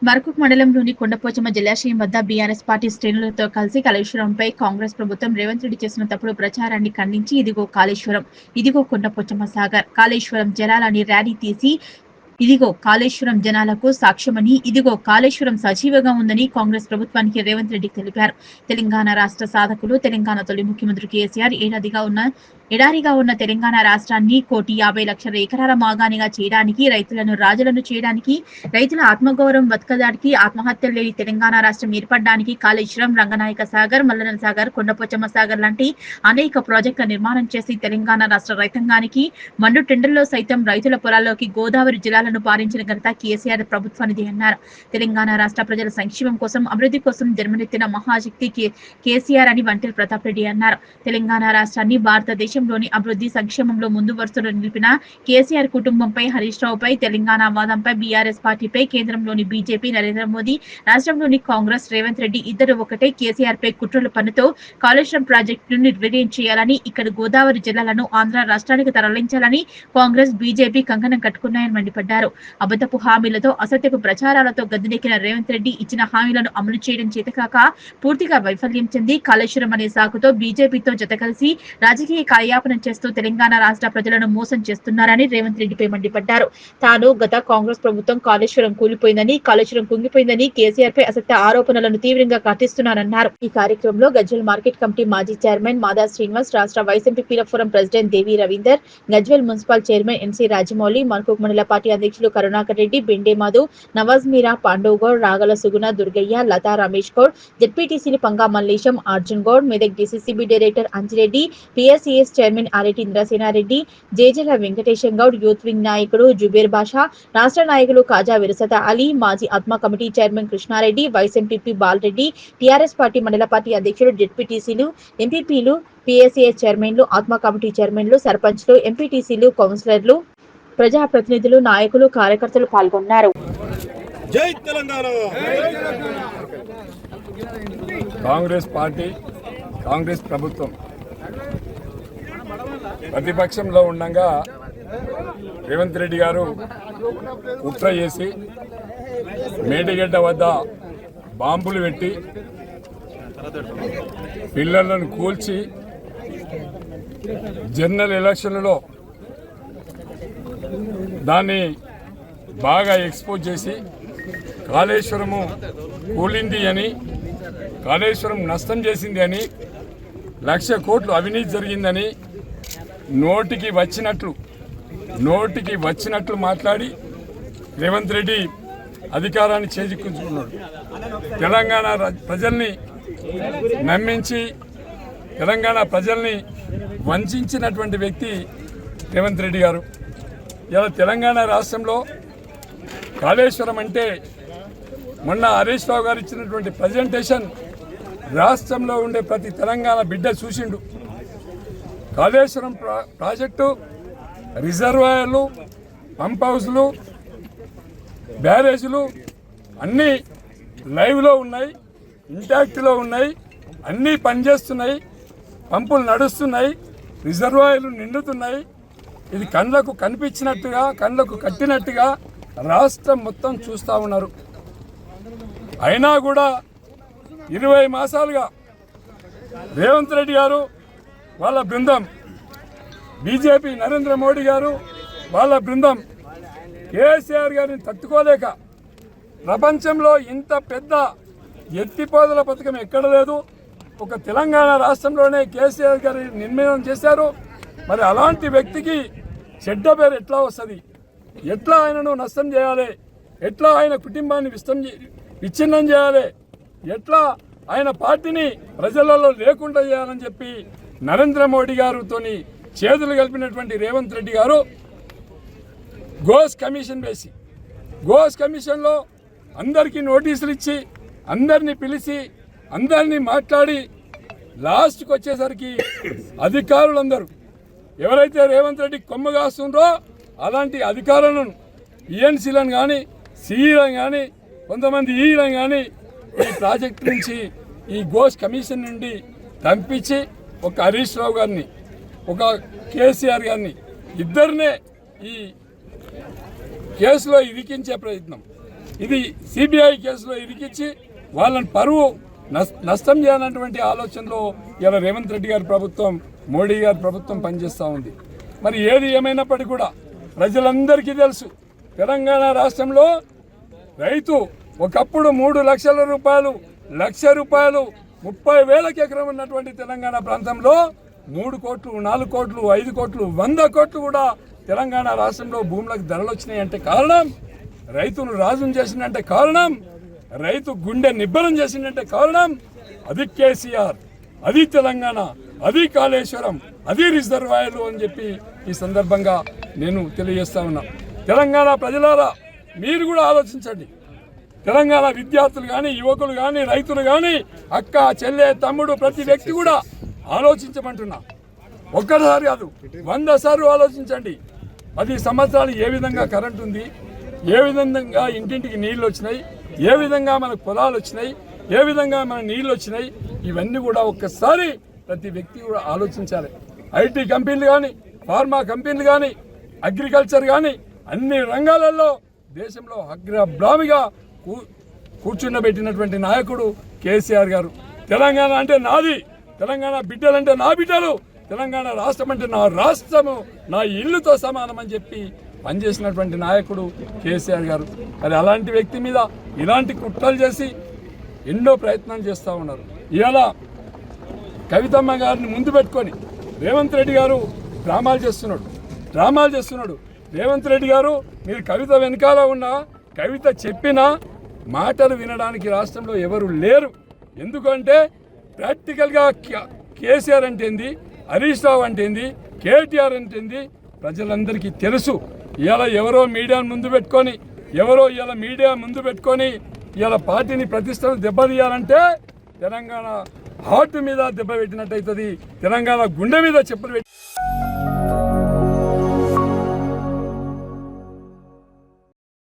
మర్కుక్ మండలంలోని కొండపోచమ్మ జలాశయం వద్ద బీఆర్ఎస్ పార్టీ శ్రేణులతో కలిసి కాళేశ్వరంపై కాంగ్రెస్ ప్రభుత్వం రేవంత్ రెడ్డి చేసిన తప్పుడు ప్రచారాన్ని ఖండించి ఇదిగో కాళేశ్వరం, ఇదిగో కొండపోచమ్మ సాగర్, కాళేశ్వరం జలాలని ర్యాలీ తీసి ఇదిగో కాళేశ్వరం జనాలకు సాక్ష్యమని, ఇదిగో కాళేశ్వరం సజీవంగా ఉందని కాంగ్రెస్ ప్రభుత్వానికి రేవంత్ రెడ్డి తెలిపారు. తెలంగాణ రాష్ట్ర సాధకులు, తెలంగాణ తొలి ముఖ్యమంత్రి కేసీఆర్ ఎడారిగా ఉన్న తెలంగాణ రాష్ట్రాన్ని 1,50,00,000 ఎకరాల మాగాణిగా చేయడానికి, రైతులను రాజులను చేయడానికి, రైతుల ఆత్మగౌరవం బతకడానికి, ఆత్మహత్యలు లేని తెలంగాణ రాష్ట్రం ఏర్పడడానికి కాళేశ్వరం, రంగనాయక సాగర్, మల్లన సాగర్, కొండపోచమ్మ సాగర్ లాంటి అనేక ప్రాజెక్టుల నిర్మాణం చేసి తెలంగాణ రాష్ట్ర రైతాంగానికి మండు టెండర్లో సైతం రైతుల పొలాల్లోకి గోదావరి జలాలను పారించిన ఘనత కేసీఆర్ ప్రభుత్వానిది అన్నారు. తెలంగాణ రాష్ట్ర ప్రజల సంక్షేమం కోసం, అభివృద్ధి కోసం జన్మనెత్తిన మహాశక్తి కేసీఆర్ అని వంటెల ప్రతాప్ రెడ్డి అన్నారు. తెలంగాణ రాష్ట్రాన్ని భారతదేశంలోని అభివృద్ధి సంక్షేమంలో ముందు వరుసలో నిలిపిన కేసీఆర్ కుటుంబంపై, హరీష్ రావుపై, తెలంగాణ వాదంపై, బీఆర్ఎస్ పార్టీపై, కేంద్రంలోని బీజేపీ, నరేంద్ర మోదీ, రాష్ట్రంలోని కాంగ్రెస్, రేవంత్ రెడ్డి ఇద్దరు ఒకటే కేసీఆర్ పై కుట్రల పన్నుతో కాళేశ్వరం ప్రాజెక్టును నిర్వీర్యం చేయాలని, ఇక్కడ గోదావరి జలాలను ఆంధ్ర రాష్ట్రానికి తరలించాలని కాంగ్రెస్, బీజేపీ కంకణం కట్టుకున్నాయని మండిపడ్డారు. అబద్ధపు హామీలతో, అసత్యపు ప్రచారాలతో గద్దెనెక్కిన రేవంత్ రెడ్డి ఇచ్చిన హామీలను అమలు చేయడం చేతకాక పూర్తిగా వైఫల్యం చెంది కాళేశ్వరం అనే సాకుతో బీజేపీతో జత కలిసి రాజకీయ కాలయాపనం చేస్తూ తెలంగాణ రాష్ట్ర ప్రజలను మోసం చేస్తున్నారని రేవంత్ రెడ్డిపై మండిపడ్డారు. తాను గత కాంగ్రెస్ ప్రభుత్వం కాళేశ్వరం కూలిపోయిందని, కాళేశ్వరం కుంగిపోయిందని కేసీఆర్ పై అసత్య ఆరోపణలను తీవ్రంగా ఖండిస్తున్నారన్నారు. ఈ కార్యక్రమంలో గజ్వెల్ మార్కెట్ కమిటీ మాజీ చైర్మన్ మాదా శ్రీనివాస్, రాష్ట్ర వైస్ ఎంపీల forum president Devi Ravinder, Gajwel municipal chairman NC Rajamouli, Markook మండల పార్టీ అధ్యక్షులు కరుణాకర్ రెడ్డి, బెండే మాధవ్, నవాజ్ మీరా, పాండవ్ గౌడ్, రాగల సుగుణ, దుర్గయ్య, లతా రమేష్ గౌడ్, జెడ్పీటీసీలు Panga Mallesham, Arjun Goud, Medak DCCB director Anjireddy, PSCS chairman Areddy Indrasenareddy, Jejala Venkatesham Goud, youth wing నాయకుడు జుబేర్ బాషా, రాష్ట్ర నాయకులు కాజా విరసత అలీ, మాజీ ఆత్మ committee chairman Krishnareddy, vice MPP Balareddy, TRS party మండల పార్టీ అధ్యక్షుడు, జెడ్పీటీసీలు, ఎంపీపీలు, పిఎస్సిఎస్ చైర్మన్లు, ఆత్మ కమిటీ చైర్మన్లు, సర్పంచ్లు, ఎంపీటీసీలు, కౌన్సిలర్లు, ప్రజాప్రతినిధులు, నాయకులు, కార్యకర్తలు పాల్గొన్నారు. జై తెలంగాణ. కాంగ్రెస్ పార్టీ, కాంగ్రెస్ ప్రభుత్వం ప్రతిపక్షంలో ఉండగా రేవంత్ రెడ్డి గారు కుట్ర చేసి మేడిగడ్డ వద్ద బాంబులు పెట్టి పిల్లలను కూల్చి జనరల్ ఎలక్షన్లలో దాన్ని బాగా ఎక్స్పోజ్ చేసి కాళేశ్వరము కూలింది అని, కాళేశ్వరం నష్టం చేసింది అని, 1,00,000 కోట్లు అవినీతి జరిగిందని నోటికి వచ్చినట్లు మాట్లాడి రేవంత్ రెడ్డి అధికారాన్ని చేజిక్కించుకున్నాడు. తెలంగాణ ప్రజల్ని నమ్మించి తెలంగాణ ప్రజల్ని వంచినటువంటి వ్యక్తి రేవంత్ రెడ్డి గారు. ఇలా తెలంగాణ రాష్ట్రంలో కాళేశ్వరం అంటే మొన్న హరీష్ రావు గారు ఇచ్చినటువంటి ప్రజెంటేషన్ రాష్ట్రంలో ఉండే ప్రతి తెలంగాణ బిడ్డ చూసిండు. కాళేశ్వరం ప్రాజెక్టు రిజర్వాయర్లు, పంప్ హౌస్లు, బ్యారేజీలు అన్నీ లైవ్లో ఉన్నాయి, ఇంటాక్ట్లో ఉన్నాయి, అన్నీ పనిచేస్తున్నాయి, పంపులు నడుస్తున్నాయి, రిజర్వాయర్లు నిండుతున్నాయి. ఇది కళ్ళకు కనిపించినట్టుగా, కళ్ళకు కట్టినట్టుగా రాష్ట్రం మొత్తం చూస్తూ ఉన్నారు. అయినా కూడా 20 మాసాలుగా రేవంత్ రెడ్డి గారు వాళ్ళ బృందం, బీజేపీ నరేంద్ర మోడీ గారు వాళ్ళ బృందం కేసీఆర్ గారిని తట్టుకోలేక ప్రపంచంలో ఇంత పెద్ద ఎత్తిపోదల పథకం ఎక్కడ లేదు, ఒక తెలంగాణ రాష్ట్రంలోనే కేసీఆర్ గారి నిర్ణయం చేశారు. మరి అలాంటి వ్యక్తికి చెడ్డ పేరు ఎట్లా వస్తుంది? ఎట్లా ఆయనను నష్టం చేయాలి? ఎట్లా ఆయన కుటుంబాన్ని విచ్ఛిన్నం చేయాలి? ఎట్లా ఆయన పార్టీని ప్రజలలో లేకుండా చేయాలని చెప్పి నరేంద్ర మోడీ గారితో చేతులు కలిపినటువంటి రేవంత్ రెడ్డి గారు గోస్ కమిషన్ వేసి, గోస్ కమిషన్లో అందరికీ నోటీసులు ఇచ్చి, అందరినీ పిలిచి, అందరినీ మాట్లాడి లాస్ట్కి వచ్చేసరికి అధికారులందరూ ఎవరైతే రేవంత్ రెడ్డి కొమ్మ కాస్తుండ్రో అలాంటి అధికారులను, ఈఎన్సీలను కానీ, సిఈలను కానీ, కొంతమంది ఈలను కానీ ఈ ప్రాజెక్ట్ నుంచి, ఈ గోస్ కమిషన్ నుండి పంపించి ఒక హరీష్ రావు గారిని, ఒక కేసీఆర్ గారిని, ఇద్దరినే ఈ కేసులో ఇరికించే ప్రయత్నం. ఇది సిబిఐ కేసులో ఇరికిచ్చి వాళ్ళని పరువు నష్టం చేయాలన్నటువంటి ఆలోచనలో ఇలా రేవంత్ రెడ్డి గారి ప్రభుత్వం, మోడీ గారి ప్రభుత్వం పనిచేస్తూ ఉంది. మరి ఏది ఏమైనప్పటికీ కూడా ప్రజలందరికీ తెలుసు, తెలంగాణ రాష్ట్రంలో రైతు ఒకప్పుడు 3 లక్షల రూపాయలు, 1,00,000 రూపాయలు, 30,000 ఎకరం ఉన్నటువంటి తెలంగాణ ప్రాంతంలో 3 కోట్లు, 4 కోట్లు, 5 కోట్లు, 100 కోట్లు కూడా తెలంగాణ రాష్ట్రంలో భూములకు ధరలు వచ్చినాయంటే కారణం, రైతును రాజును చేసిందంటే కారణం, రైతు గుండె నిబ్బరం చేసిందంటే కారణం అది కేసీఆర్, అది తెలంగాణ, అది కాళేశ్వరం, అది రిజర్వాయర్లు అని చెప్పి ఈ సందర్భంగా నేను తెలియజేస్తా ఉన్నా. తెలంగాణ ప్రజలారా మీరు కూడా ఆలోచించండి. తెలంగాణ విద్యార్థులు కానీ, యువకులు కానీ, రైతులు కానీ, అక్క, చెల్లె, తమ్ముడు, ప్రతి వ్యక్తి కూడా ఆలోచించమంటున్నా. ఒక్కసారి కాదు, 100 సార్లు ఆలోచించండి. 10 సంవత్సరాలు ఏ విధంగా కరెంట్ ఉంది, ఏ విధంగా ఇంటింటికి నీళ్ళు వచ్చినాయి, ఏ విధంగా మనకు పొలాలు వచ్చినాయి, ఏ విధంగా మన నీళ్ళు వచ్చినాయి, ఇవన్నీ కూడా ఒక్కసారి ప్రతి వ్యక్తి కూడా ఆలోచించాలి. ఐటీ కంపెనీలు కానీ, ఫార్మా కంపెనీలు కానీ, అగ్రికల్చర్ కానీ అన్ని రంగాలలో దేశంలో అగ్రభ్రామిగా కూర్చుండబెట్టినటువంటి నాయకుడు కేసీఆర్ గారు. తెలంగాణ అంటే నాది, తెలంగాణ బిడ్డలంటే నా బిడ్డలు, తెలంగాణ రాష్ట్రం అంటే నా రాష్ట్రము, నా ఇల్లుతో సమానం అని చెప్పి పనిచేసినటువంటి నాయకుడు కేసీఆర్ గారు. మరి అలాంటి వ్యక్తి మీద ఇలాంటి కుట్రలు చేసి ఎన్నో ప్రయత్నాలు చేస్తూ ఉన్నారు. ఇలా కవితమ్మ గారిని ముందు పెట్టుకొని రేవంత్ రెడ్డి గారు డ్రామాలు చేస్తున్నాడు. రేవంత్ రెడ్డి గారు, మీరు కవిత వెనకాల ఉన్న కవిత చెప్పిన మాటలు వినడానికి రాష్ట్రంలో ఎవరు లేరు. ఎందుకంటే ప్రాక్టికల్గా కేసీఆర్ అంటే ఏంది, హరీష్ రావు అంటే ఏంది, కేటీఆర్ అంటే ఏంది ప్రజలందరికీ తెలుసు. ఇలా ఎవరో మీడియా ముందు పెట్టుకొని ఇలా పార్టీని ప్రతిష్టను దెబ్బతీయాలంటే తెలంగాణ హార్ట్ మీద దెబ్బ పెట్టినట్టయితుంది, తెలంగాణ గుండె మీద చెప్పులు పెట్టి